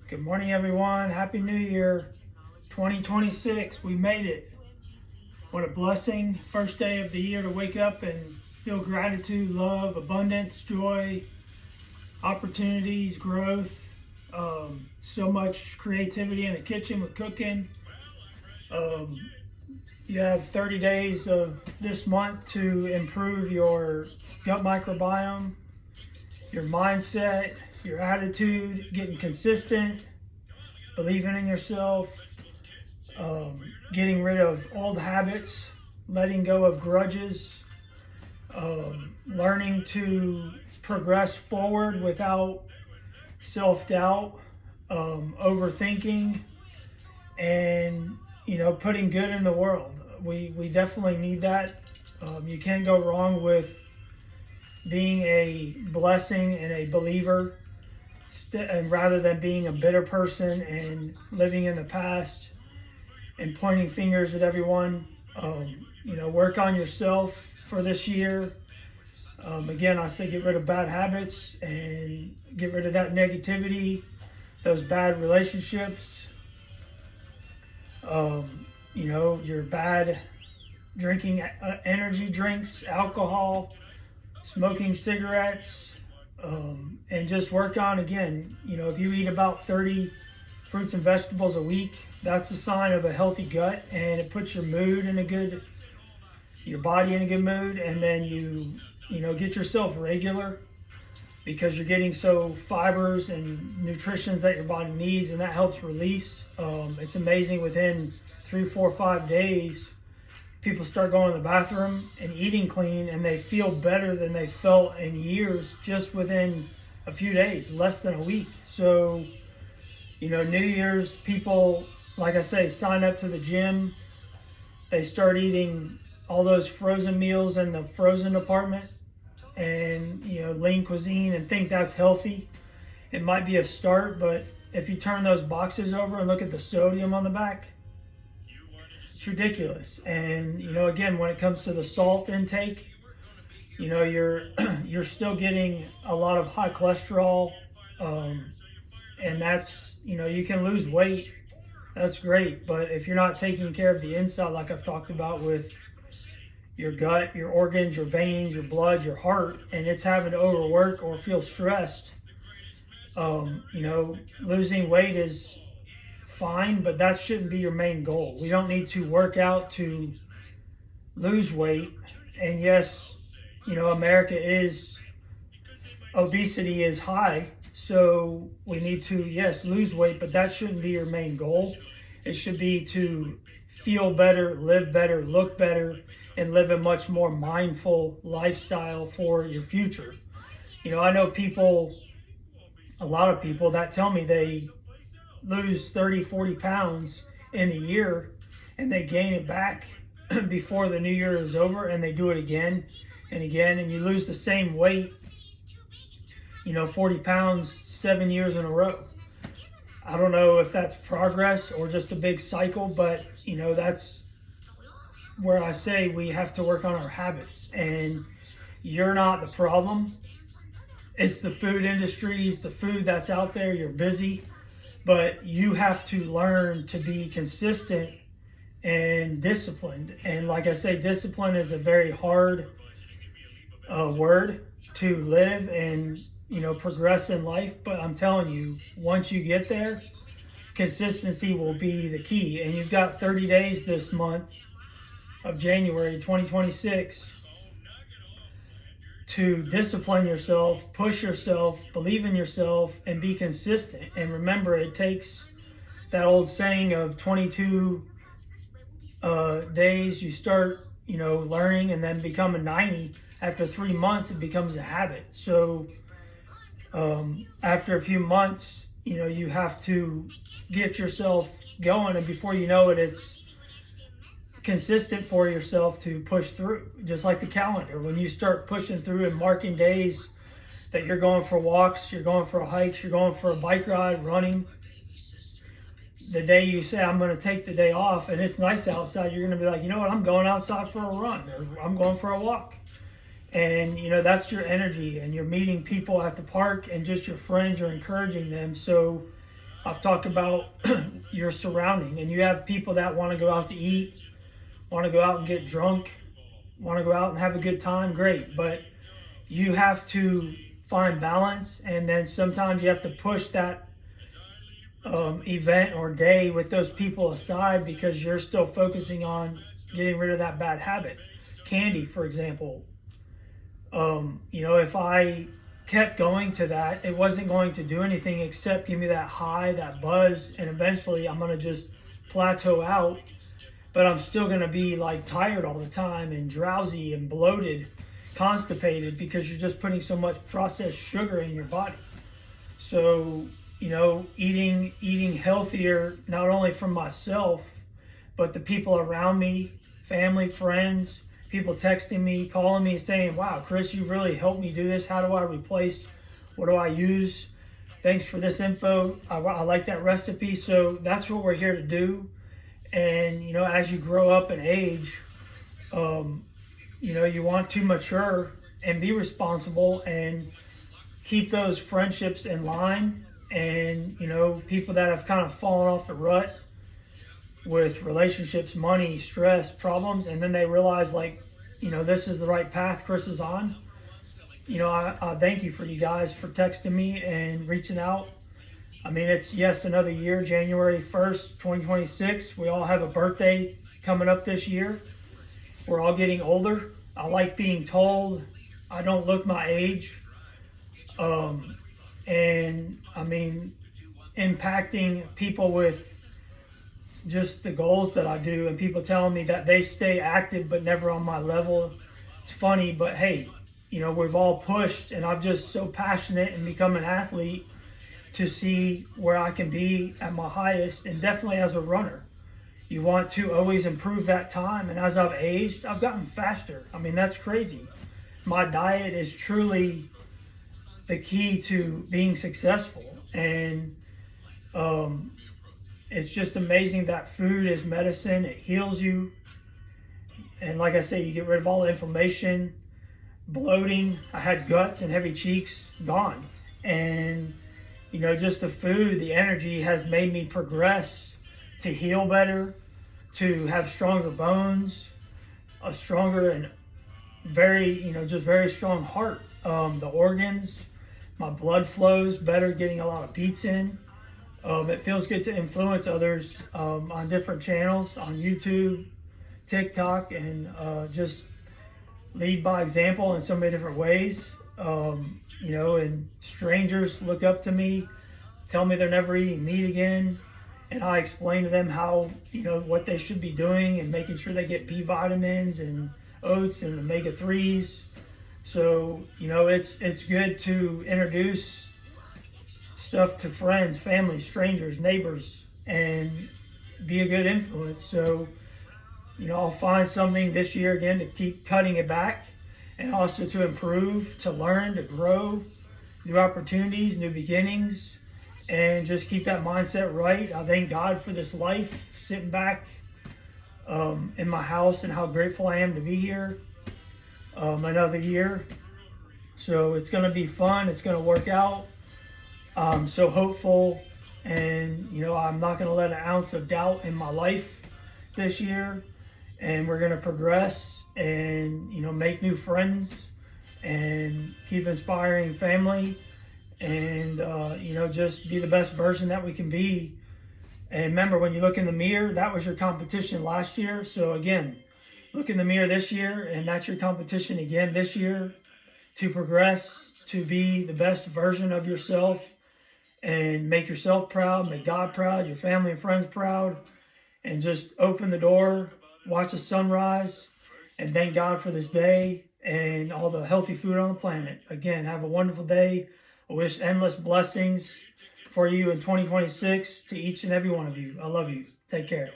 Good morning, everyone. Happy New Year 2026. We made it. What a blessing. First day of the year to wake up and feel gratitude, love, abundance, joy, opportunities, growth. So much creativity in the kitchen with cooking. Um, you have 30 days of this month to improve your gut microbiome, your mindset, your attitude, getting consistent, believing in yourself, getting rid of old habits, letting go of grudges, learning to progress forward without self-doubt, overthinking, and putting good in the world. We definitely need that. You can't go wrong with being a blessing and a believer, and rather than being a bitter person and living in the past and pointing fingers at everyone. Work on yourself for this year. Again, I say get rid of bad habits and get rid of that negativity, those bad relationships, your bad drinking energy drinks, alcohol, smoking cigarettes, and just work on, again, if you eat about 30 fruits and vegetables a week, that's a sign of a healthy gut, and it puts your body in a good mood. And then you get yourself regular, because you're getting so fibers and nutritions that your body needs, and that helps release. It's amazing, within 3, 4, 5 days, people start going to the bathroom and eating clean, and they feel better than they felt in years, just within a few days, less than a week. So, New Year's, people, like I say, sign up to the gym. They start eating all those frozen meals in the frozen department, and lean cuisine, and think that's healthy. It might be a start, but if you turn those boxes over and look at the sodium on the back, it's ridiculous. And again, when it comes to the salt intake, you're still getting a lot of high cholesterol, and that's, you can lose weight. That's great, but if you're not taking care of the inside, like I've talked about, with your gut, your organs, your veins, your blood, your heart, and it's having to overwork or feel stressed, losing weight is fine, but that shouldn't be your main goal. We don't need to work out to lose weight. And yes, obesity is high, so we need to, yes, lose weight, but that shouldn't be your main goal. It should be to feel better, live better, look better, and live a much more mindful lifestyle for your future. I know a lot of people that tell me they lose 30, 40 pounds in a year, and they gain it back before the new year is over, and they do it again and again, and you lose the same weight, 40 pounds 7 years in a row. I don't know if that's progress or just a big cycle, but that's where I say we have to work on our habits. And you're not the problem. It's the food industries, the food that's out there. You're busy, but you have to learn to be consistent and disciplined. And like I say, discipline is a very hard word to live and progress in life. But I'm telling you, once you get there, consistency will be the key. And you've got 30 days this month of January 2026 to discipline yourself, push yourself, believe in yourself, and be consistent. And remember, it takes that old saying of 22 days. You start learning, and then becoming 90. After 3 months, it becomes a habit. So after a few months, you have to get yourself going, and before you know it, it's consistent for yourself to push through. Just like the calendar, when you start pushing through and marking days that you're going for walks, you're going for hikes, you're going for a bike ride, running, the day you say, I'm going to take the day off and it's nice outside, you're going to be like, you know what, I'm going outside for a run, or I'm going for a walk. And that's your energy, and you're meeting people at the park, and just your friends, you're encouraging them. So I've talked about your surrounding, and you have people that want to go out to eat, want to go out and get drunk, want to go out and have a good time. Great, but you have to find balance, and then sometimes you have to push that event or day with those people aside because you're still focusing on getting rid of that bad habit. Candy, for example, if I kept going to that, it wasn't going to do anything except give me that high, that buzz, and eventually I'm going to just plateau out. But I'm still going to be like tired all the time and drowsy and bloated, constipated because you're just putting so much processed sugar in your body. So, eating healthier, not only for myself, but the people around me, family, friends, people texting me, calling me, saying, wow, Chris, you've really helped me do this. How do I replace? What do I use? Thanks for this info. I like that recipe. So that's what we're here to do. And, as you grow up in age, you want to mature and be responsible and keep those friendships in line. And, people that have kind of fallen off the rut with relationships, money, stress, problems, and then they realize this is the right path Chris is on. I thank you for you guys for texting me and reaching out. I mean, it's another year, January 1st, 2026. We all have a birthday coming up this year. We're all getting older. I like being told I don't look my age. And I mean, impacting people with just the goals that I do, and people telling me that they stay active but never on my level. It's funny, but hey, we've all pushed, and I'm just so passionate and become an athlete to see where I can be at my highest, and definitely as a runner. You want to always improve that time, and as I've aged, I've gotten faster. I mean, that's crazy. My diet is truly the key to being successful, and it's just amazing that food is medicine. It heals you, and like I say, you get rid of all the inflammation, bloating. I had guts and heavy cheeks gone, and just the food, the energy has made me progress to heal better, to have stronger bones, a stronger and very, just very strong heart. The organs, my blood flows better, getting a lot of beats in. It feels good to influence others on different channels, on YouTube, TikTok, and just lead by example in so many different ways. And strangers look up to me, tell me they're never eating meat again, and I explain to them how, what they should be doing and making sure they get B vitamins and oats and omega-3s. So, it's good to introduce stuff to friends, family, strangers, neighbors, and be a good influence. So, I'll find something this year again to keep cutting it back, and also to improve, to learn, to grow, new opportunities, new beginnings, and just keep that mindset right. I thank God for this life, sitting back in my house, and how grateful I am to be here another year. So it's going to be fun. It's going to work out. I'm so hopeful, and I'm not going to let an ounce of doubt in my life this year, and we're going to progress and make new friends and keep inspiring family, and just be the best version that we can be. And remember, when you look in the mirror, that was your competition last year. So again, look in the mirror this year, and that's your competition again this year, to progress, to be the best version of yourself, and make yourself proud, make God proud, your family and friends proud, and just open the door, watch the sunrise, and thank God for this day and all the healthy food on the planet. Again, have a wonderful day. I wish endless blessings for you in 2026 to each and every one of you. I love you. Take care.